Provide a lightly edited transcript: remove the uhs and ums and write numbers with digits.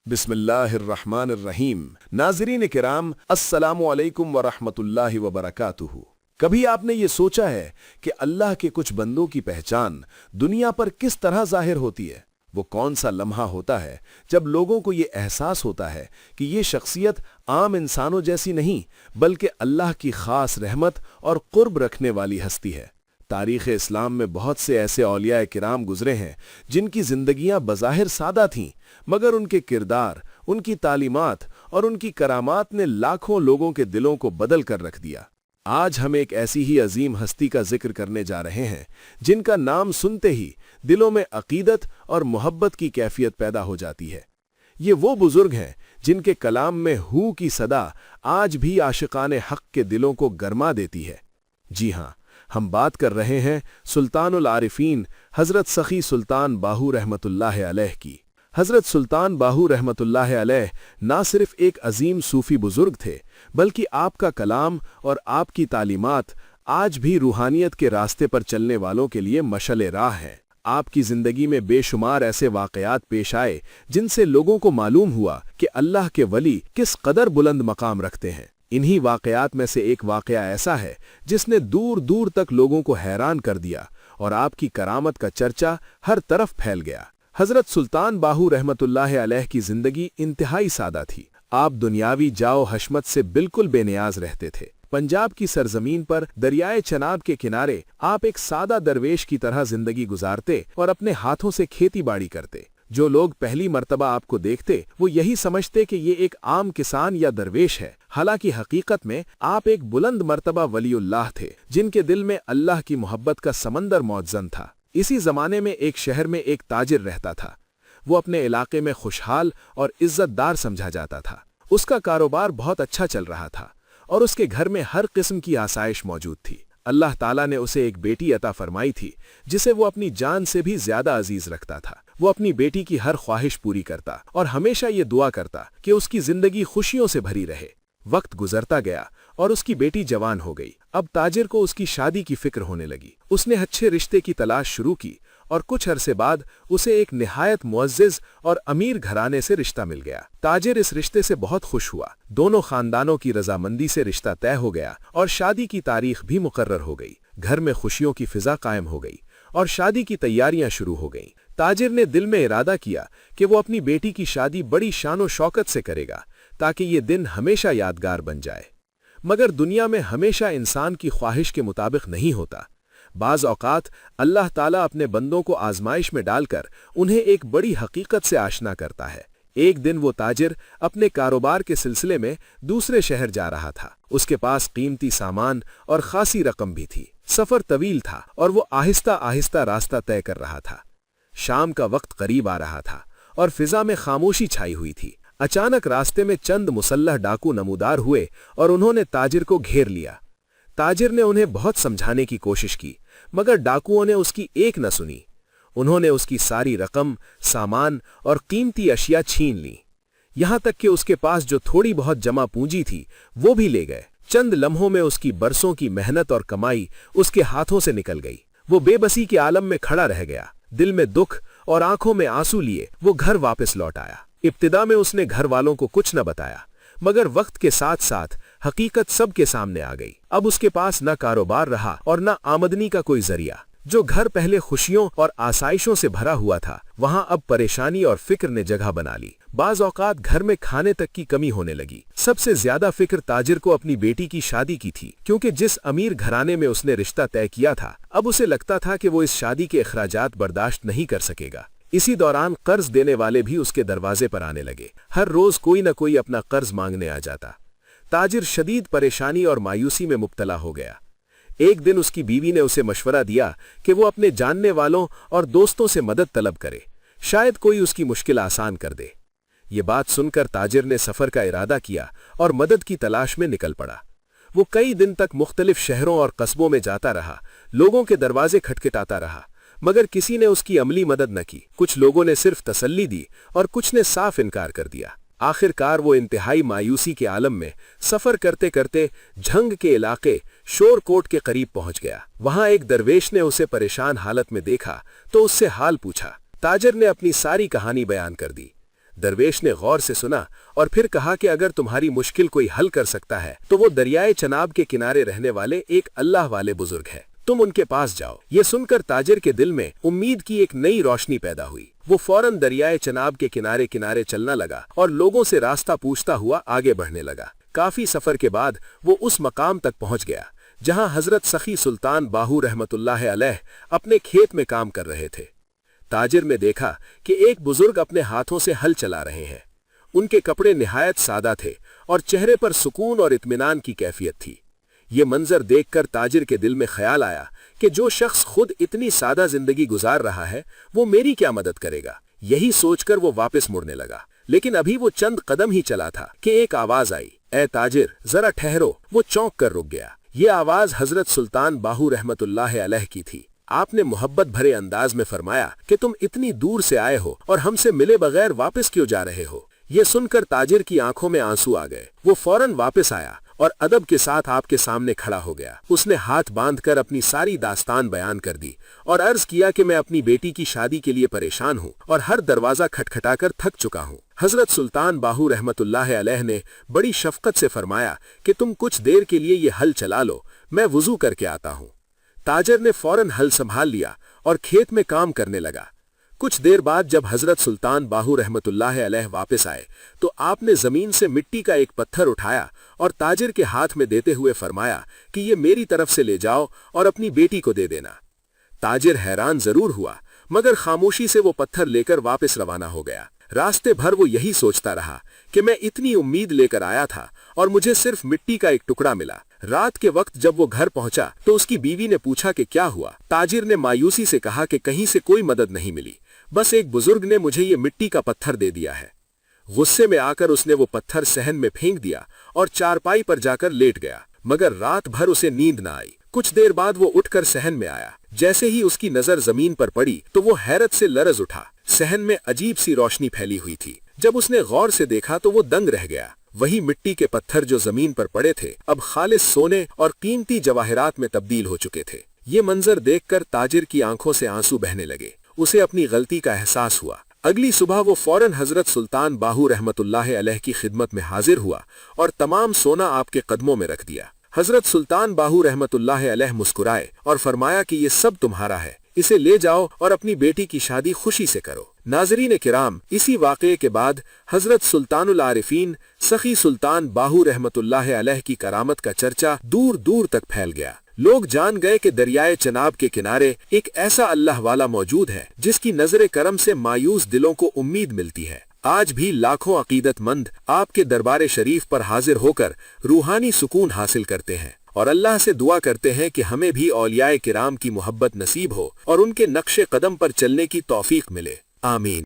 बिस्मिल्लाहिर्रहमानिर्रहीम। नाज़रीन किराम, अस्सलामु अलैकुम व रहमतुल्लाहि व बरकातुहू। कभी आपने ये सोचा है कि अल्लाह के कुछ बंदों की पहचान दुनिया पर किस तरह जाहिर होती है? वो कौन सा लम्हा होता है जब लोगों को ये एहसास होता है कि ये शख्सियत आम इंसानों जैसी नहीं बल्कि अल्लाह की खास रहमत और कुर्ब रखने वाली हस्ती है। तारीख़ इस्लाम में बहुत से ऐसे औलिया किराम गुजरे हैं जिनकी जिंदगियां बज़ाहिर सादा थीं, मगर उनके किरदार, उनकी तालीमात और उनकी करामात ने लाखों लोगों के दिलों को बदल कर रख दिया। आज हम एक ऐसी ही अजीम हस्ती का जिक्र करने जा रहे हैं जिनका नाम सुनते ही दिलों में अकीदत और मोहब्बत की कैफियत पैदा हो जाती है। ये वो बुजुर्ग हैं जिनके कलाम में हू की सदा आज भी आशिकाने हक के दिलों को गरमा देती है। जी हाँ, हम बात कर रहे हैं सुल्तानुल आरिफीन हजरत सखी सुल्तान बाहू रहमतुल्लाह अलैह की। हजरत सुल्तान बाहू रहमतुल्लाह अलैह ना सिर्फ एक अजीम सूफी बुजुर्ग थे, बल्कि आपका कलाम और आपकी तालीमात आज भी रूहानियत के रास्ते पर चलने वालों के लिए मशअल राह हैं। आपकी जिंदगी में बेशुमार ऐसे वाकयात पेश आए जिनसे लोगों को मालूम हुआ कि अल्लाह के वली किस कदर बुलंद मकाम रखते हैं। इन्हीं वाकयात में से एक वाकया ऐसा है जिसने दूर दूर तक लोगों को हैरान कर दिया और आपकी करामत का चर्चा हर तरफ फैल गया। हजरत सुल्तान बाहू रहमतुल्लाह अलैह की जिंदगी इंतहाई सादा थी। आप दुनियावी जाओ हशमत से बिल्कुल बेनियाज रहते थे। पंजाब की सरजमीन पर दरियाए चनाब के किनारे आप एक सादा दरवेश की तरह जिंदगी गुजारते और अपने हाथों से खेती बाड़ी करते। जो लोग पहली मर्तबा आपको देखते वो यही समझते कि ये एक आम किसान या दरवेश है, हालांकि हकीकत में आप एक बुलंद मर्तबा वलीउल्लाह थे जिनके दिल में अल्लाह की मोहब्बत का समंदर मौजूद था। इसी जमाने में एक शहर में एक ताजिर रहता था। वो अपने इलाके में खुशहाल और इज्जतदार समझा जाता था। उसका कारोबार बहुत अच्छा चल रहा था और उसके घर में हर किस्म की आसाइश मौजूद थी। अल्लाह ताला ने उसे एक बेटी अता फरमाई थी जिसे वो अपनी जान से भी ज्यादा अजीज रखता था। वो अपनी बेटी की हर ख्वाहिश पूरी करता और हमेशा ये दुआ करता कि उसकी जिंदगी खुशियों से भरी रहे। वक्त गुजरता गया और उसकी बेटी जवान हो गई। अब ताजिर को उसकी शादी की फिक्र होने लगी। उसने अच्छे रिश्ते की तलाश शुरू की और कुछ अरसे बाद उसे एक निहायत मुअज्जिज और अमीर घराने से रिश्ता मिल गया। ताजिर इस रिश्ते से बहुत खुश हुआ। दोनों खानदानों की रजामंदी से रिश्ता तय हो गया और शादी की तारीख भी मुकर्रर हो गई। घर में खुशियों की फिजा कायम हो गई और शादी की तैयारियां शुरू हो गईं। ताजिर ने दिल में इरादा किया कि वो अपनी बेटी की शादी बड़ी शानो शौकत से करेगा ताकि ये दिन हमेशा यादगार बन जाए। मगर दुनिया में हमेशा इंसान की ख्वाहिश के मुताबिक नहीं होता। बाज़ औक़ात अल्लाह ताला अपने बंदों को आजमाइश में डालकर उन्हें एक बड़ी हकीकत से आशना करता है। एक दिन वो ताजिर अपने कारोबार के सिलसिले में दूसरे शहर जा रहा था। उसके पास कीमती सामान और खासी रकम भी थी। सफर तवील था और वो आहिस्ता आहिस्ता रास्ता तय कर रहा था। शाम का वक्त करीब आ रहा था और फिजा में खामोशी छाई हुई थी। अचानक रास्ते में चंद मुसल्लह डाकू नमूदार हुए और उन्होंने ताजिर को घेर लिया। ताजिर ने उन्हें बहुत समझाने की कोशिश की, मगर डाकुओं ने उसकी एक न सुनी। उन्होंने उसकी सारी रकम, सामान और कीमती अशिया छीन ली। यहां तक कि उसके पास जो थोड़ी बहुत जमा पूंजी थी वो भी ले गए। चंद लम्हों में उसकी बरसों की मेहनत और कमाई उसके हाथों से निकल गई। वो बेबसी के आलम में खड़ा रह गया। दिल में दुख और आंखों में आंसू लिए वो घर वापस लौट आया। इब्तिदा में उसने घर वालों को कुछ न बताया, मगर वक्त के साथ साथ हकीकत सबके सामने आ गई। अब उसके पास न कारोबार रहा और न आमदनी का कोई जरिया। जो घर पहले खुशियों और आसाइशों से भरा हुआ था, वहां अब परेशानी और फिक्र ने जगह बना ली। बाज औकात घर में खाने तक की कमी होने लगी। सबसे ज्यादा फिक्र ताजिर को अपनी बेटी की शादी की थी, क्योंकि जिस अमीर घराने में उसने रिश्ता तय किया था, अब उसे लगता था कि वो इस शादी के अखराजात बर्दाश्त नहीं कर सकेगा। इसी दौरान कर्ज देने वाले भी उसके दरवाजे पर आने लगे। हर रोज कोई न कोई अपना कर्ज मांगने आ जाता। ताजिर शदीद परेशानी और मायूसी में मुब्तला हो गया। एक दिन उसकी बीवी ने उसे मशवरा दिया कि वो अपने जानने वालों और दोस्तों से मदद तलब करे, शायद कोई उसकी मुश्किल आसान कर दे। ये बात सुनकर ताजिर ने सफर का इरादा किया और मदद की तलाश में निकल पड़ा। वो कई दिन तक मुख्तलिफ शहरों और कस्बों में जाता रहा, लोगों के दरवाजे खटखटाता रहा, मगर किसी ने उसकी अमली मदद न की। कुछ लोगों ने सिर्फ तसल्ली दी और कुछ ने साफ इनकार कर दिया। आखिरकार वो इंतहाई मायूसी के आलम में सफर करते करते झंग के इलाके शोरकोट के करीब पहुंच गया। वहां एक दरवेश ने उसे परेशान हालत में देखा तो उससे हाल पूछा। ताजिर ने अपनी सारी कहानी बयान कर दी। درویش نے غور سے سنا اور پھر کہا کہ اگر تمہاری مشکل کوئی حل کر سکتا ہے تو وہ دریائے چناب کے کنارے رہنے والے ایک اللہ والے بزرگ ہیں، تم ان کے پاس جاؤ۔ یہ سن کر تاجر کے دل میں امید کی ایک نئی روشنی پیدا ہوئی۔ وہ فوراً دریائے چناب کے کنارے کنارے چلنا لگا اور لوگوں سے راستہ پوچھتا ہوا آگے بڑھنے لگا۔ کافی سفر کے بعد وہ اس مقام تک پہنچ گیا جہاں حضرت سخی سلطان باہو رحمت اللہ علیہ اپنے کھیت میں کام کر رہے تھے۔ تاجر نے دیکھا کہ ایک بزرگ اپنے ہاتھوں سے ہل چلا رہے ہیں۔ ان کے کپڑے نہایت سادہ تھے اور چہرے پر سکون اور اطمینان کی کیفیت تھی۔ یہ منظر دیکھ کر تاجر کے دل میں خیال آیا کہ جو شخص خود اتنی سادہ زندگی گزار رہا ہے وہ میری کیا مدد کرے گا۔ یہی سوچ کر وہ واپس مڑنے لگا، لیکن ابھی وہ چند قدم ہی چلا تھا کہ ایک آواز آئی، اے تاجر ذرا ٹھہرو۔ وہ چونک کر رک گیا۔ یہ آواز حضرت سلطان باہو رحمت اللہ علیہ کی تھی۔ آپ نے محبت بھرے انداز میں فرمایا کہ تم اتنی دور سے آئے ہو اور ہم سے ملے بغیر واپس کیوں جا رہے ہو؟ یہ سن کر تاجر کی آنکھوں میں آنسو آ گئے۔ وہ فوراً واپس آیا اور ادب کے ساتھ آپ کے سامنے کھڑا ہو گیا۔ اس نے ہاتھ باندھ کر اپنی ساری داستان بیان کر دی اور عرض کیا کہ میں اپنی بیٹی کی شادی کے لیے پریشان ہوں اور ہر دروازہ کھٹکھٹا کر تھک چکا ہوں۔ حضرت سلطان باہو رحمت اللہ علیہ نے بڑی شفقت سے فرمایا کہ تم کچھ دیر کے لیے یہ ہل چلا لو، میں وضو کر کے آتا ہوں۔ تاجر نے فوراً ہل سنبھال لیا اور کھیت میں کام کرنے لگا۔ کچھ دیر بعد جب حضرت سلطان باہو رحمت اللہ علیہ واپس آئے تو آپ نے زمین سے مٹی کا ایک پتھر اٹھایا اور تاجر کے ہاتھ میں دیتے ہوئے فرمایا کہ یہ میری طرف سے لے جاؤ اور اپنی بیٹی کو دے دینا۔ تاجر حیران ضرور ہوا مگر خاموشی سے وہ پتھر لے کر واپس روانہ ہو گیا۔ راستے بھر وہ یہی سوچتا رہا کہ میں اتنی امید لے کر آیا تھا اور مجھے صرف مٹی کا ایک ٹکڑا ملا۔ رات کے وقت جب وہ گھر پہنچا تو اس کی بیوی نے پوچھا کہ کیا ہوا۔ تاجر نے مایوسی سے کہا کہ کہیں سے کوئی مدد نہیں ملی، بس ایک بزرگ نے مجھے یہ مٹی کا پتھر دے دیا ہے۔ غصے میں آ کر اس نے وہ پتھر صحن میں پھینک دیا اور چارپائی پر جا کر لیٹ گیا، مگر رات بھر اسے نیند نہ آئی۔ کچھ دیر بعد وہ اٹھ کر صحن میں آیا۔ جیسے ہی اس کی نظر زمین پر پڑی تو وہ حیرت سے لرز اٹھا۔ صحن میں عجیب سی روشنی پھیلی ہوئی تھی۔ جب اس نے غور سے دیکھا تو وہ دنگ رہ گیا۔ وہی مٹی کے پتھر جو زمین پر پڑے تھے اب خالص سونے اور قیمتی جواہرات میں تبدیل ہو چکے تھے۔ یہ منظر دیکھ کر تاجر کی آنکھوں سے آنسو بہنے لگے۔ اسے اپنی غلطی کا احساس ہوا۔ اگلی صبح وہ فوراً حضرت سلطان باہو رحمت اللہ علیہ کی خدمت میں حاضر ہوا اور تمام سونا آپ کے قدموں میں رکھ دیا۔ حضرت سلطان باہو رحمت اللہ علیہ مسکرائے اور فرمایا کہ یہ سب تمہارا ہے، اسے لے جاؤ اور اپنی بیٹی کی شادی خوشی سے کرو۔ ناظرین کرام، اسی واقعے کے بعد حضرت سلطان العارفین سخی سلطان باہو رحمت اللہ علیہ کی کرامت کا چرچا دور دور تک پھیل گیا۔ لوگ جان گئے کہ دریائے چناب کے کنارے ایک ایسا اللہ والا موجود ہے جس کی نظر کرم سے مایوس دلوں کو امید ملتی ہے۔ آج بھی لاکھوں عقیدت مند آپ کے دربار شریف پر حاضر ہو کر روحانی سکون حاصل کرتے ہیں اور اللہ سے دعا کرتے ہیں کہ ہمیں بھی اولیاء کرام کی محبت نصیب ہو اور ان کے نقش قدم پر چلنے کی توفیق ملے۔ آمین۔